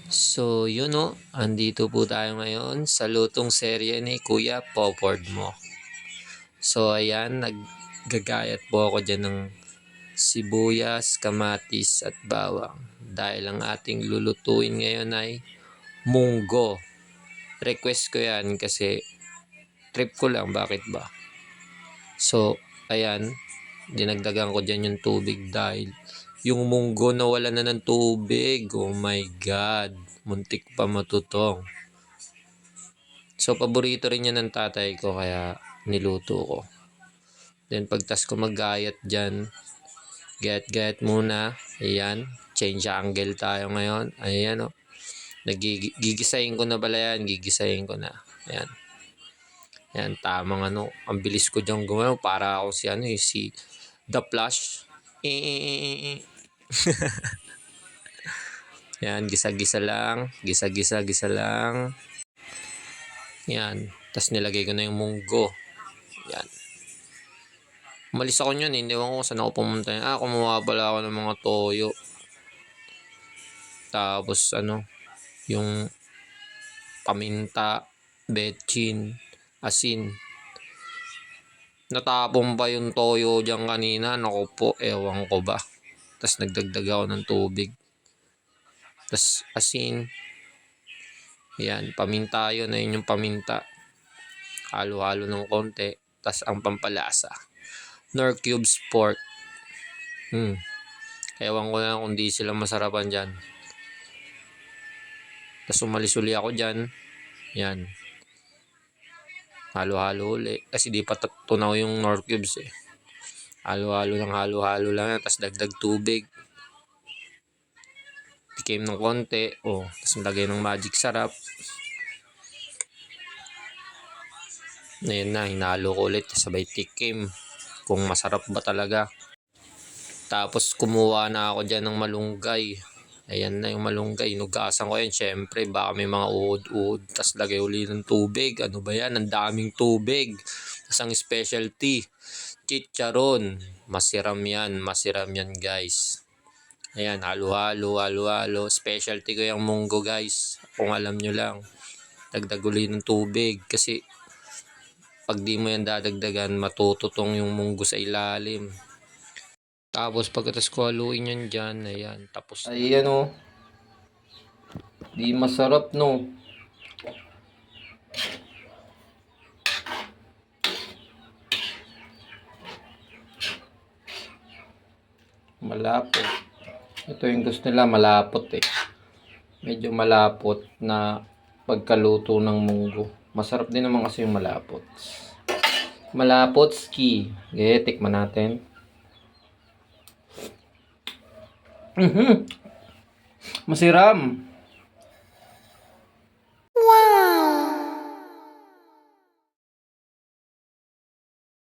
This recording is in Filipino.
So, yun o. Andito po tayo ngayon sa lutong serye ni Kuya Popord mo. So, ayan. Naggagayat po ako dyan ng sibuyas, kamatis at bawang. Dahil ang ating lulutuin ngayon ay munggo. Request ko yan kasi trip ko lang. Bakit ba? So, ayan. Dinagdagan ko dyan yung tubig dahil yung munggo nawala na ng tubig. Oh my God. Muntik pa matutong. So, paborito rin yan ng tatay ko kaya niluto ko. Then, pagtas ko maggayat dyan, gayat-gayat muna. Ayan. Change angle tayo ngayon. Ayan o. Gigisahin ko na pala yan. Gigisahin ko na. Ayan. Ayan. Tamang ano. Ang bilis ko dyan gumawa. Para ako si The Flash. Yan, gisa-gisa lang. Gisa-gisa lang. Yan. Tapos nilagay ko na yung munggo. Yan. Umalis ako nyon. Hindi ko saan ako pumunta. Kumuha pala ako ng mga toyo. Tapos yung paminta, betchin, asin. Natapon pa yung toyo dyan kanina. Naku po, ewan ko ba. Tapos nagdagdag ako ng tubig. Tapos asin. Yan, paminta yun. Ayun yung paminta. Halo-halo ng konti. Tapos ang pampalasa. Knorr cubes pork. Ewan ko na kung di sila masarapan dyan. Tapos umalis uli ako dyan. Yan. Halo-halo uli. Kasi di pa tunaw yung Knorr cubes eh. Halo-halo lang yan. Tapos dagdag tubig. Tikim ng konti. Tapos lagay ng magic sarap. Ngayon na, hinalo ko ulit. Sabay tikim. Kung masarap ba talaga. Tapos kumuha na ako dyan ng malunggay. Ayan na yung malunggay. Inugasan ko yan. Siyempre, baka may mga uod-uod. Tapos lagay uli ng tubig. Ano ba yan? Ang daming tubig. Tapos ang specialty, chicharon. Masiram yan guys. Ayan, halo-halo. Specialty ko yung munggo guys. Kung alam nyo lang. Dagdag uli ng tubig. Kasi pag di mo yan dadagdagan, matututong yung munggo sa ilalim. Tapos pagkatas ko haluin yan dyan. Ayan, tapos na. Ayan o. Di masarap no. Malapot. Ito yung gusto nila, malapot eh. Medyo malapot na pagkaluto ng munggo. Masarap din naman kasi yung malapot. Malapotski. Okay, tikman natin. Masiram.